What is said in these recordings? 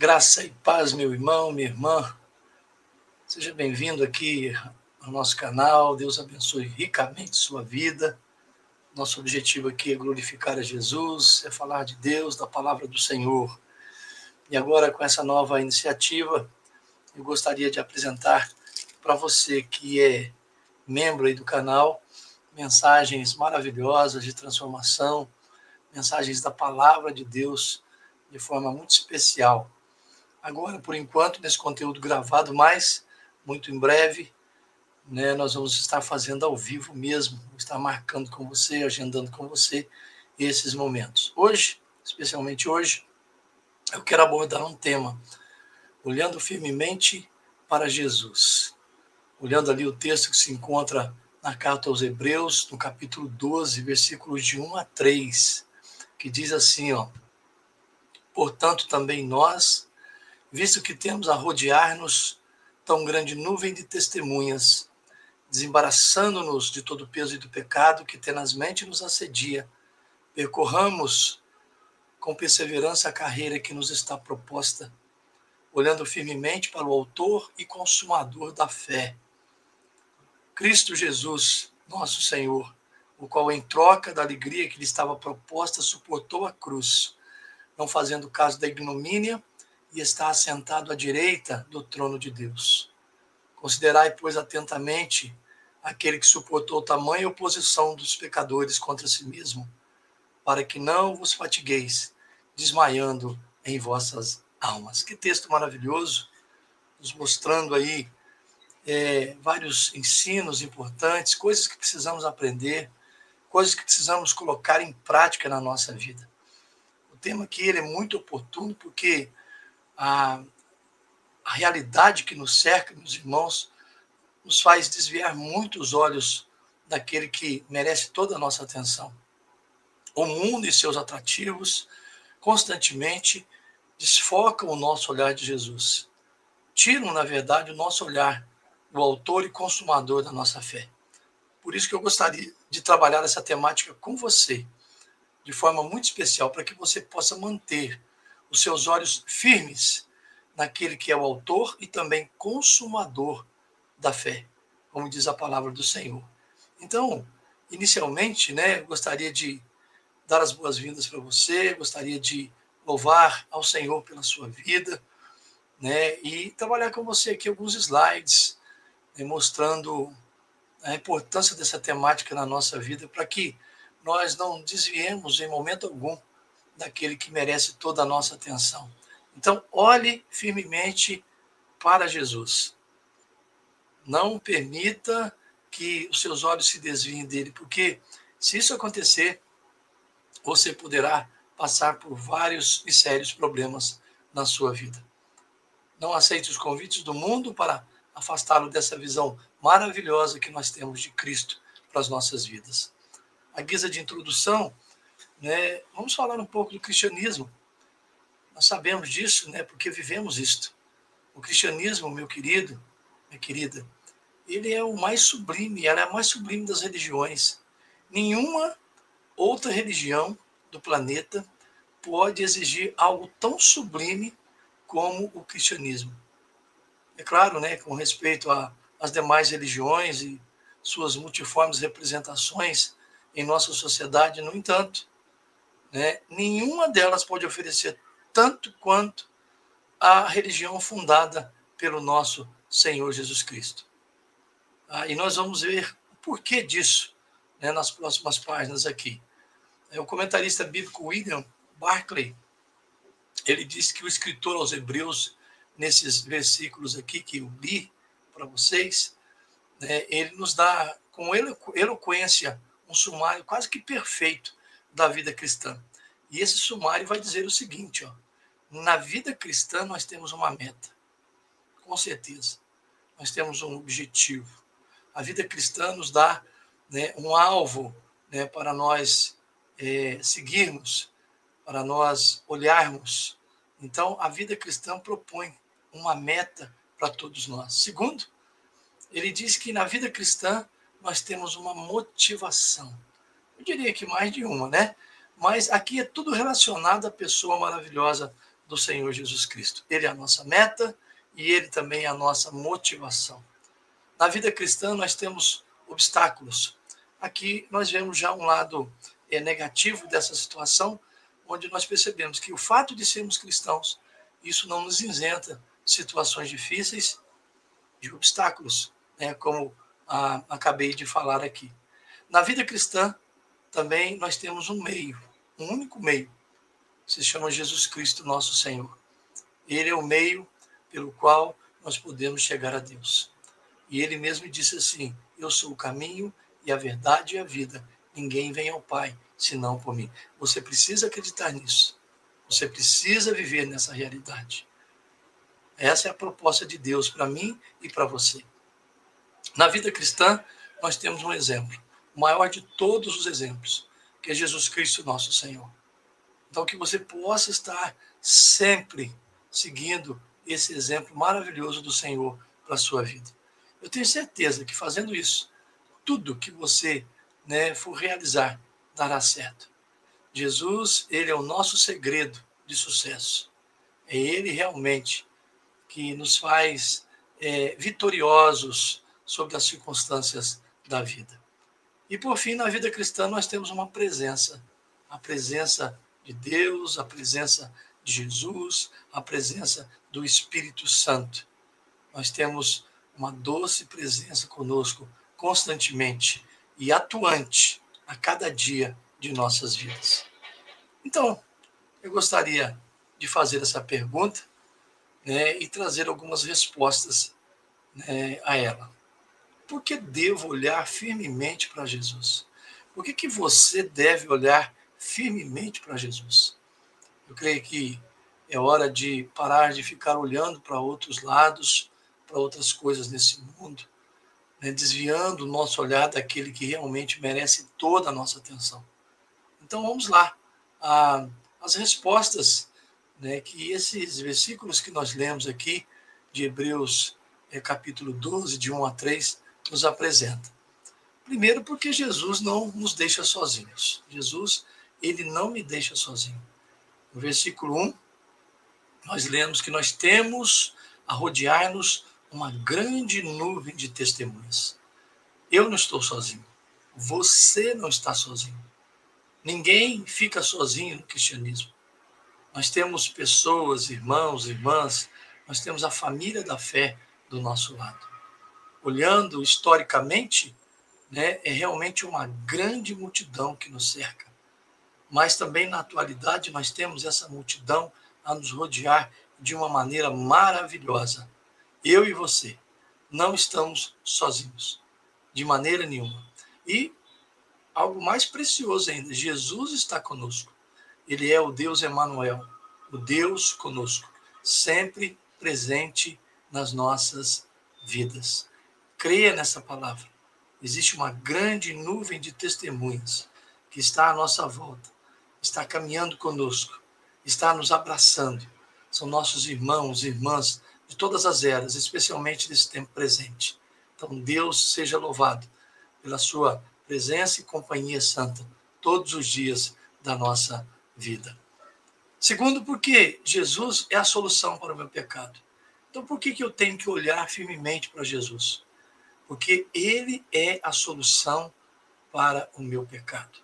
Graça e paz, meu irmão, minha irmã. Seja bem-vindo aqui ao nosso canal. Deus abençoe ricamente sua vida. Nosso objetivo aqui é glorificar a Jesus, é falar de Deus, da palavra do Senhor. E agora, com essa nova iniciativa, eu gostaria de apresentar para você que é membro aí do canal, mensagens maravilhosas de transformação, mensagens da palavra de Deus de forma muito especial. Agora, por enquanto, nesse conteúdo gravado, mas muito em breve, né, nós vamos estar fazendo ao vivo mesmo, estar marcando com você, agendando com você esses momentos. Hoje, especialmente hoje, eu quero abordar um tema, olhando firmemente para Jesus. Olhando ali o texto que se encontra na carta aos Hebreus, no capítulo 12, versículos de 1 a 3, que diz assim, portanto, também nós, visto que temos a rodear-nos tão grande nuvem de testemunhas, desembaraçando-nos de todo o peso e do pecado que tenazmente nos assedia, percorramos com perseverança a carreira que nos está proposta, olhando firmemente para o autor e consumador da fé, Cristo Jesus, nosso Senhor, o qual, em troca da alegria que lhe estava proposta, suportou a cruz, não fazendo caso da ignomínia, e está assentado à direita do trono de Deus. Considerai, pois, atentamente aquele que suportou tamanha oposição dos pecadores contra si mesmo, para que não vos fatigueis, desmaiando em vossas almas. Que texto maravilhoso, nos mostrando aí vários ensinos importantes, coisas que precisamos aprender, coisas que precisamos colocar em prática na nossa vida. O tema aqui ele é muito oportuno porque a realidade que nos cerca, meus irmãos, nos faz desviar muito os olhos daquele que merece toda a nossa atenção. O mundo e seus atrativos constantemente desfocam o nosso olhar de Jesus. Tiram, na verdade, o nosso olhar do autor e consumador da nossa fé. Por isso que eu gostaria de trabalhar essa temática com você, de forma muito especial, para que você possa manter os seus olhos firmes naquele que é o autor e também consumador da fé, como diz a palavra do Senhor. Então, inicialmente, eu gostaria de dar as boas-vindas para você, gostaria de louvar ao Senhor pela sua vida, e trabalhar com você aqui alguns slides, mostrando a importância dessa temática na nossa vida, para que nós não desviemos em momento algum daquele que merece toda a nossa atenção. Então, olhe firmemente para Jesus. Não permita que os seus olhos se desviem dele, porque se isso acontecer, você poderá passar por vários e sérios problemas na sua vida. Não aceite os convites do mundo para afastá-lo dessa visão maravilhosa que nós temos de Cristo para as nossas vidas. À guisa de introdução, vamos falar um pouco do cristianismo. Nós sabemos disso, porque vivemos isto. O cristianismo, meu querido, minha querida, ele é o mais sublime, ela é a mais sublime das religiões. Nenhuma outra religião do planeta pode exigir algo tão sublime como o cristianismo. É claro, com respeito às demais religiões e suas multiformes representações em nossa sociedade, no entanto, nenhuma delas pode oferecer tanto quanto a religião fundada pelo nosso Senhor Jesus Cristo. E nós vamos ver o porquê disso nas próximas páginas aqui. O comentarista bíblico William Barclay, ele disse que o escritor aos Hebreus, nesses versículos aqui que eu li para vocês, ele nos dá com eloquência um sumário quase que perfeito da vida cristã. E esse sumário vai dizer o seguinte, na vida cristã nós temos uma meta, com certeza. Nós temos um objetivo. A vida cristã nos dá um alvo para nós seguirmos, para nós olharmos. Então, a vida cristã propõe uma meta para todos nós. Segundo, ele diz que na vida cristã nós temos uma motivação. Eu diria que mais de uma, Mas aqui é tudo relacionado à pessoa maravilhosa do Senhor Jesus Cristo. Ele é a nossa meta e ele também é a nossa motivação. Na vida cristã, nós temos obstáculos. Aqui nós vemos já um lado negativo dessa situação, onde nós percebemos que o fato de sermos cristãos, isso não nos isenta de situações difíceis, de obstáculos, né, como acabei de falar aqui. Na vida cristã, também nós temos um meio, um único meio, que se chama Jesus Cristo, nosso Senhor. Ele é o meio pelo qual nós podemos chegar a Deus. E ele mesmo disse assim: eu sou o caminho e a verdade e a vida. Ninguém vem ao Pai senão por mim. Você precisa acreditar nisso. Você precisa viver nessa realidade. Essa é a proposta de Deus para mim e para você. Na vida cristã, nós temos um exemplo, o maior de todos os exemplos, que é Jesus Cristo, nosso Senhor. Então, que você possa estar sempre seguindo esse exemplo maravilhoso do Senhor para a sua vida. Eu tenho certeza que fazendo isso, tudo que você for realizar dará certo. Jesus, ele é o nosso segredo de sucesso. É ele realmente que nos faz vitoriosos sobre as circunstâncias da vida. E, por fim, na vida cristã, nós temos uma presença. A presença de Deus, a presença de Jesus, a presença do Espírito Santo. Nós temos uma doce presença conosco constantemente e atuante a cada dia de nossas vidas. Então, eu gostaria de fazer essa pergunta, e trazer algumas respostas, a ela. Por que devo olhar firmemente para Jesus? Por que você deve olhar firmemente para Jesus? Eu creio que é hora de parar de ficar olhando para outros lados, para outras coisas nesse mundo, desviando o nosso olhar daquele que realmente merece toda a nossa atenção. Então vamos lá. As respostas que esses versículos que nós lemos aqui, de Hebreus capítulo 12, de 1 a 3, nos apresenta. Primeiro, porque Jesus não nos deixa sozinhos. Jesus, ele não me deixa sozinho. No versículo 1, nós lemos que nós temos a rodear-nos uma grande nuvem de testemunhas. Eu não estou sozinho. Você não está sozinho. Ninguém fica sozinho no cristianismo. Nós temos pessoas, irmãos, irmãs, nós temos a família da fé do nosso lado. Olhando historicamente, é realmente uma grande multidão que nos cerca. Mas também na atualidade nós temos essa multidão a nos rodear de uma maneira maravilhosa. Eu e você não estamos sozinhos, de maneira nenhuma. E algo mais precioso ainda, Jesus está conosco. Ele é o Deus Emanuel, o Deus conosco, sempre presente nas nossas vidas. Creia nessa palavra. Existe uma grande nuvem de testemunhas que está à nossa volta, está caminhando conosco, está nos abraçando. São nossos irmãos e irmãs de todas as eras, especialmente nesse tempo presente. Então, Deus seja louvado pela sua presença e companhia santa todos os dias da nossa vida. Segundo, porque Jesus é a solução para o meu pecado. Então, por que eu tenho que olhar firmemente para Jesus? Porque ele é a solução para o meu pecado.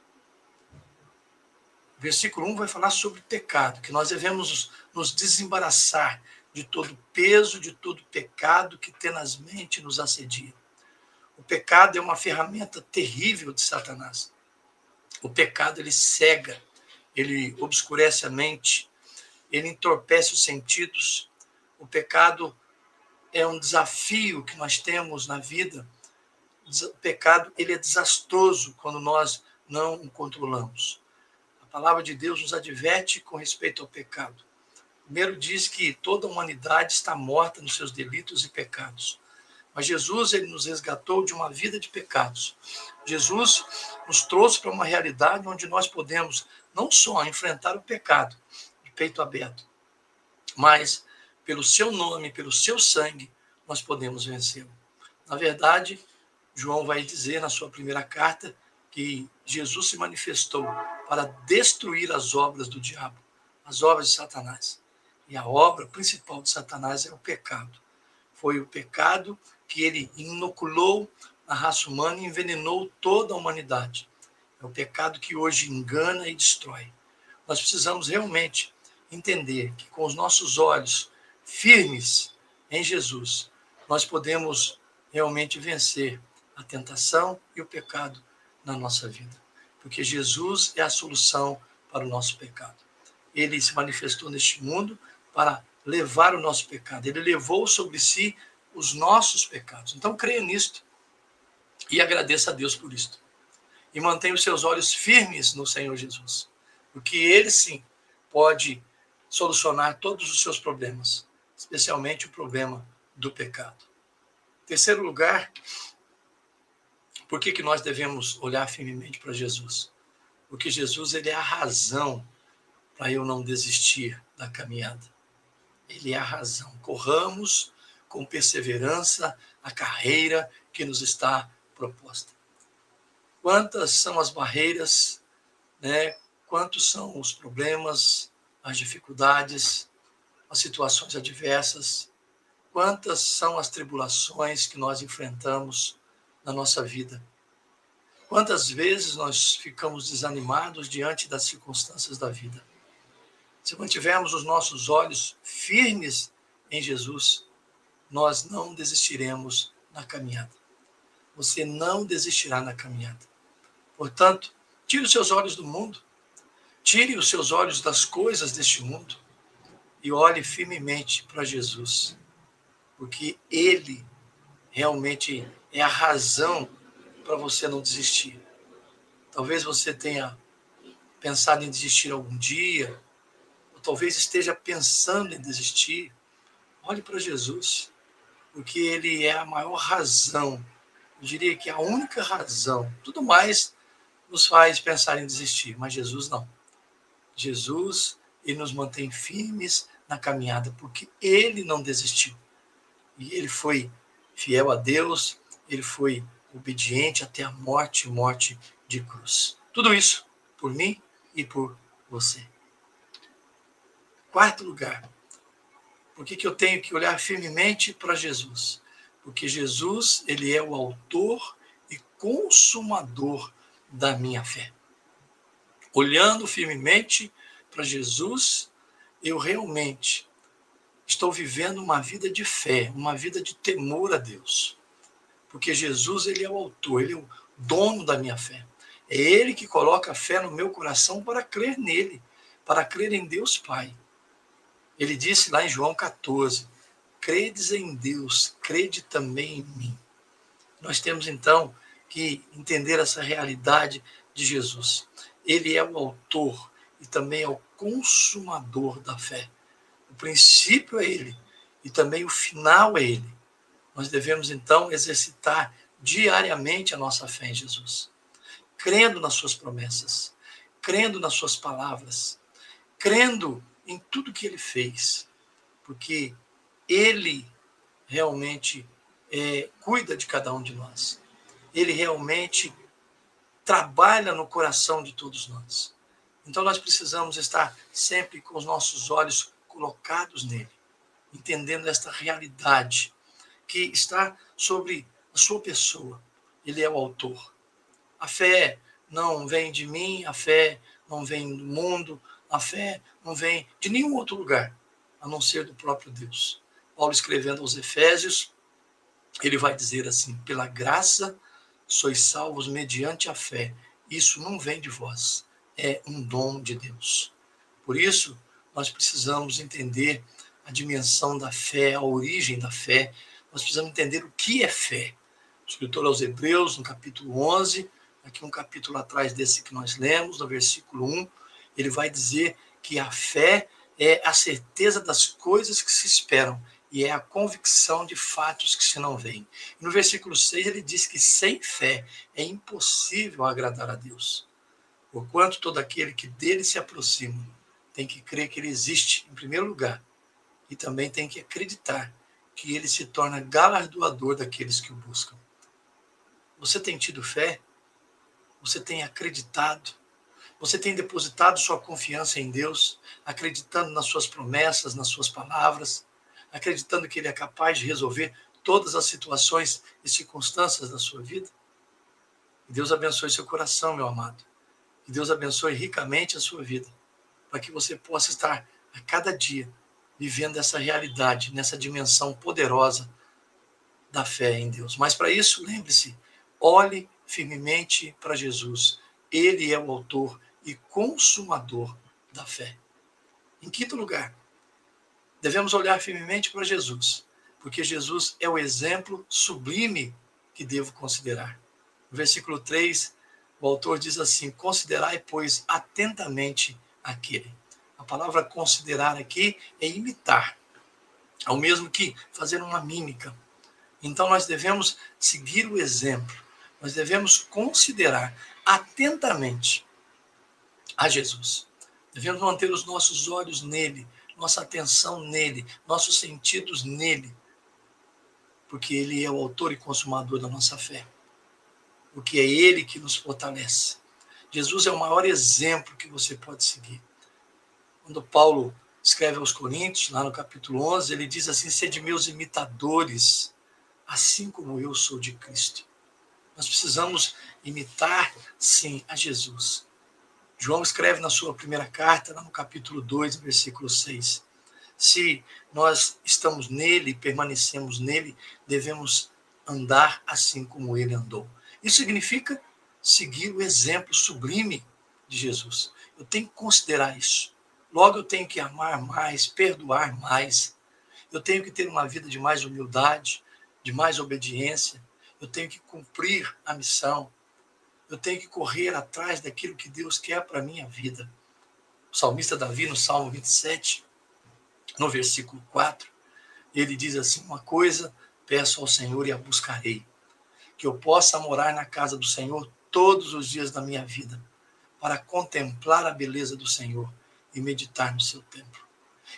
Versículo 1 vai falar sobre o pecado, que nós devemos nos desembaraçar de todo peso, de todo pecado que tenazmente nos assedia. O pecado é uma ferramenta terrível de Satanás. O pecado, ele cega, ele obscurece a mente, ele entorpece os sentidos. O pecado é um desafio que nós temos na vida. O pecado, ele é desastroso quando nós não o controlamos. A palavra de Deus nos adverte com respeito ao pecado. Primeiro diz que toda a humanidade está morta nos seus delitos e pecados. Mas Jesus, ele nos resgatou de uma vida de pecados. Jesus nos trouxe para uma realidade onde nós podemos não só enfrentar o pecado de peito aberto, mas pelo seu nome, pelo seu sangue, nós podemos vencê-lo. Na verdade, João vai dizer na sua primeira carta que Jesus se manifestou para destruir as obras do diabo, as obras de Satanás. E a obra principal de Satanás é o pecado. Foi o pecado que ele inoculou na raça humana e envenenou toda a humanidade. É o pecado que hoje engana e destrói. Nós precisamos realmente entender que com os nossos olhos firmes em Jesus, nós podemos realmente vencer a tentação e o pecado na nossa vida. Porque Jesus é a solução para o nosso pecado. Ele se manifestou neste mundo para levar o nosso pecado. Ele levou sobre si os nossos pecados. Então, creia nisto e agradeça a Deus por isto. E mantenha os seus olhos firmes no Senhor Jesus. Porque Ele, sim, pode solucionar todos os seus problemas, especialmente o problema do pecado. Terceiro lugar, por que nós devemos olhar firmemente para Jesus? Porque Jesus, ele é a razão para eu não desistir da caminhada. Ele é a razão. Corramos com perseverança a carreira que nos está proposta. Quantas são as barreiras, né? Quantos são os problemas, as dificuldades, as situações adversas, quantas são as tribulações que nós enfrentamos na nossa vida. Quantas vezes nós ficamos desanimados diante das circunstâncias da vida. Se mantivermos os nossos olhos firmes em Jesus, nós não desistiremos na caminhada. Você não desistirá na caminhada. Portanto, tire os seus olhos do mundo, tire os seus olhos das coisas deste mundo e olhe firmemente para Jesus, porque Ele realmente é a razão para você não desistir. Talvez você tenha pensado em desistir algum dia, ou talvez esteja pensando em desistir. Olhe para Jesus, porque Ele é a maior razão, eu diria que a única razão. Tudo mais nos faz pensar em desistir, mas Jesus não. Jesus, ele nos mantém firmes na caminhada, porque ele não desistiu. E ele foi fiel a Deus, ele foi obediente até a morte de cruz. Tudo isso por mim e por você. Quarto lugar, por que eu tenho que olhar firmemente para Jesus? Porque Jesus, ele é o autor e consumador da minha fé. Olhando firmemente para Jesus, eu realmente estou vivendo uma vida de fé, uma vida de temor a Deus. Porque Jesus, ele é o autor, ele é o dono da minha fé. É ele que coloca a fé no meu coração para crer nele, para crer em Deus Pai. Ele disse lá em João 14, credes em Deus, crede também em mim. Nós temos então que entender essa realidade de Jesus. Ele é o autor e também é o consumador da fé. O princípio é ele e também o final é ele. Nós devemos então exercitar diariamente a nossa fé em Jesus, crendo nas suas promessas, crendo nas suas palavras, crendo em tudo que ele fez, porque ele realmente cuida de cada um de nós. Ele realmente trabalha no coração de todos nós. Então nós precisamos estar sempre com os nossos olhos colocados nele, entendendo esta realidade que está sobre a sua pessoa. Ele é o autor. A fé não vem de mim, a fé não vem do mundo, a fé não vem de nenhum outro lugar, a não ser do próprio Deus. Paulo, escrevendo aos Efésios, ele vai dizer assim, pela graça sois salvos mediante a fé. Isso não vem de vós, é um dom de Deus. Por isso, nós precisamos entender a dimensão da fé, a origem da fé. Nós precisamos entender o que é fé. O escritor aos Hebreus, no capítulo 11, aqui um capítulo atrás desse que nós lemos, no versículo 1, ele vai dizer que a fé é a certeza das coisas que se esperam e é a convicção de fatos que se não veem. E no versículo 6 ele diz que sem fé é impossível agradar a Deus. Porquanto todo aquele que dele se aproxima tem que crer que ele existe, em primeiro lugar, e também tem que acreditar que ele se torna galardoador daqueles que o buscam. Você tem tido fé? Você tem acreditado? Você tem depositado sua confiança em Deus, acreditando nas suas promessas, nas suas palavras, acreditando que Ele é capaz de resolver todas as situações e circunstâncias da sua vida? Que Deus abençoe seu coração, meu amado. Que Deus abençoe ricamente a sua vida, para que você possa estar a cada dia vivendo essa realidade, nessa dimensão poderosa da fé em Deus. Mas para isso, lembre-se, olhe firmemente para Jesus. Ele é o autor e consumador da fé. Em quinto lugar, devemos olhar firmemente para Jesus, porque Jesus é o exemplo sublime que devo considerar. No versículo 3, o autor diz assim: considerai, pois, atentamente aquele. A palavra considerar aqui é imitar, ao mesmo que fazer uma mímica. Então nós devemos seguir o exemplo, nós devemos considerar atentamente a Jesus. Devemos manter os nossos olhos nele, nossa atenção nele, nossos sentidos nele, porque ele é o autor e consumador da nossa fé, porque é ele que nos fortalece. Jesus é o maior exemplo que você pode seguir. Quando Paulo escreve aos Coríntios, lá no capítulo 11, ele diz assim: sede meus imitadores, assim como eu sou de Cristo. Nós precisamos imitar, sim, a Jesus. João escreve na sua primeira carta, lá no capítulo 2, versículo 6. Se nós estamos nele, permanecemos nele, devemos andar assim como ele andou. Isso significa seguir o exemplo sublime de Jesus. Eu tenho que considerar isso. Logo, eu tenho que amar mais, perdoar mais. Eu tenho que ter uma vida de mais humildade, de mais obediência. Eu tenho que cumprir a missão. Eu tenho que correr atrás daquilo que Deus quer para a minha vida. O salmista Davi, no Salmo 27, no versículo 4, ele diz assim: uma coisa peço ao Senhor e a buscarei, que eu possa morar na casa do Senhor todos os dias da minha vida, para contemplar a beleza do Senhor e meditar no seu templo.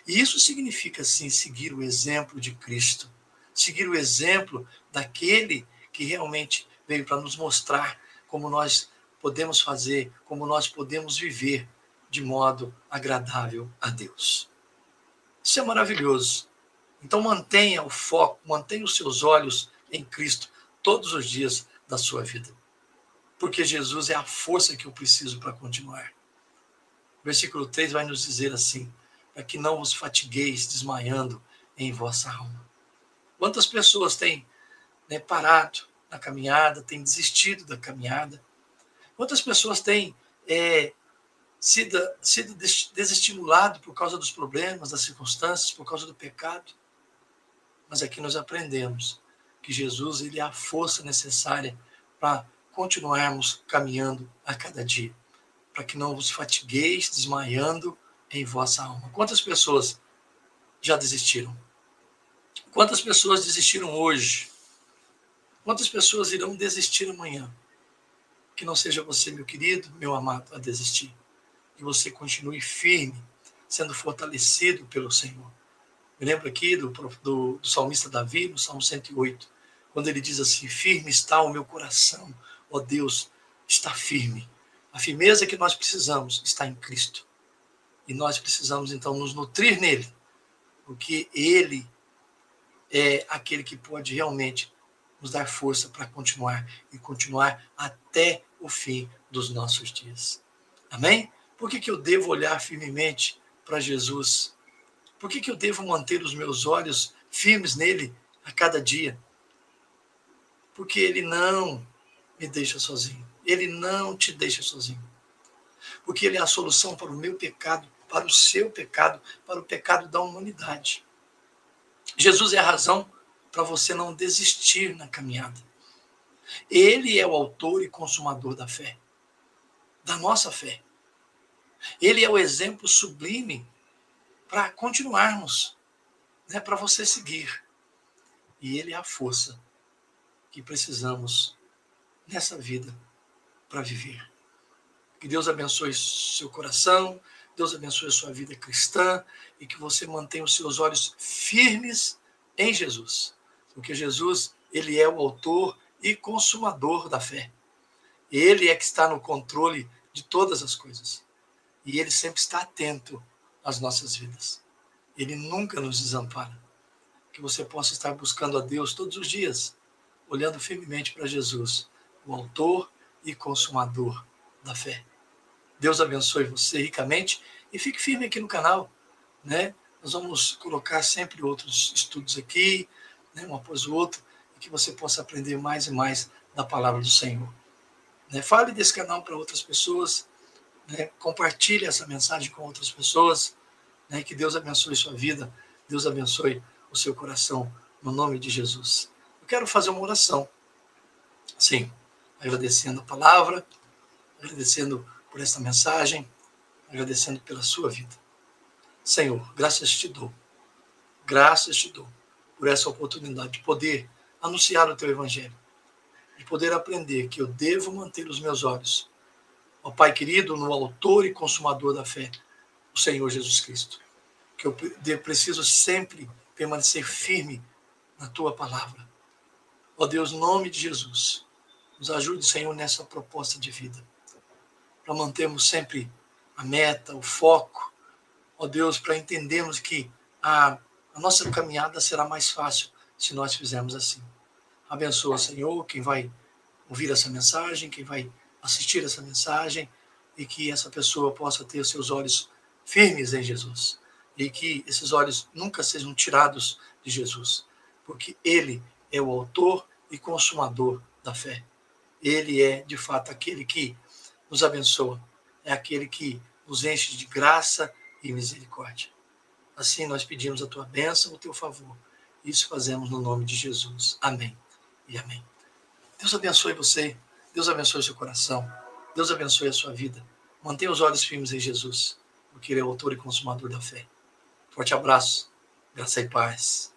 E isso significa, sim, seguir o exemplo de Cristo, seguir o exemplo daquele que realmente veio para nos mostrar como nós podemos fazer, como nós podemos viver de modo agradável a Deus. Isso é maravilhoso. Então mantenha o foco, mantenha os seus olhos em Cristo todos os dias da sua vida, porque Jesus é a força que eu preciso para continuar. O versículo 3 vai nos dizer assim: para que não vos fatigueis desmaiando em vossa alma. Quantas pessoas têm parado na caminhada, têm desistido da caminhada? Quantas pessoas têm sido desestimulado por causa dos problemas, das circunstâncias, por causa do pecado? Mas aqui nós aprendemos que Jesus, ele é a força necessária para continuarmos caminhando a cada dia, para que não vos fatigueis desmaiando em vossa alma. Quantas pessoas já desistiram? Quantas pessoas desistiram hoje? Quantas pessoas irão desistir amanhã? Que não seja você, meu querido, meu amado, a desistir. Que você continue firme, sendo fortalecido pelo Senhor. Me lembro aqui do salmista Davi, no Salmo 108, quando ele diz assim: firme está o meu coração, ó Deus, está firme. A firmeza que nós precisamos está em Cristo. E nós precisamos, então, nos nutrir nele, porque ele é aquele que pode realmente nos dar força para continuar e continuar até o fim dos nossos dias. Amém? Por que eu devo olhar firmemente para Jesus? Por que eu devo manter os meus olhos firmes nele a cada dia? Porque ele não me deixa sozinho. Ele não te deixa sozinho. Porque ele é a solução para o meu pecado, para o seu pecado, para o pecado da humanidade. Jesus é a razão para você não desistir na caminhada. Ele é o autor e consumador da fé, da nossa fé. Ele é o exemplo sublime para continuarmos, para você seguir. E ele é a força que precisamos nessa vida para viver. Que Deus abençoe seu coração, Deus abençoe a sua vida cristã e que você mantenha os seus olhos firmes em Jesus. Porque Jesus, ele é o autor e consumador da fé. Ele é que está no controle de todas as coisas. E Ele sempre está atento às nossas vidas. Ele nunca nos desampara. Que você possa estar buscando a Deus todos os dias, olhando firmemente para Jesus, o autor e consumador da fé. Deus abençoe você ricamente e fique firme aqui no canal, né? Nós vamos colocar sempre outros estudos aqui, né, um após o outro, e que você possa aprender mais e mais da palavra do Senhor. Né? Fale desse canal para outras pessoas, né? Compartilhe essa mensagem com outras pessoas, né? Que Deus abençoe sua vida, Deus abençoe o seu coração, no nome de Jesus. Eu quero fazer uma oração, sim, agradecendo a palavra, agradecendo por esta mensagem, agradecendo pela sua vida. Senhor, graças te dou por essa oportunidade de poder anunciar o teu evangelho, de poder aprender que eu devo manter os meus olhos, ó Pai querido, no autor e consumador da fé, o Senhor Jesus Cristo, que eu preciso sempre permanecer firme na tua palavra. Ó Deus, no nome de Jesus, nos ajude, Senhor, nessa proposta de vida, para mantermos sempre a meta, o foco, ó Deus, para entendermos que a nossa caminhada será mais fácil se nós fizermos assim. Abençoa, Senhor, quem vai ouvir essa mensagem, quem vai assistir essa mensagem, e que essa pessoa possa ter seus olhos firmes em Jesus, e que esses olhos nunca sejam tirados de Jesus, porque Ele é o autor e consumador da fé. Ele é, de fato, aquele que nos abençoa, é aquele que nos enche de graça e misericórdia. Assim nós pedimos a tua bênção, o teu favor. Isso fazemos no nome de Jesus. Amém e amém. Deus abençoe você, Deus abençoe seu coração, Deus abençoe a sua vida. Mantenha os olhos firmes em Jesus, porque Ele é o autor e consumador da fé. Forte abraço, graça e paz.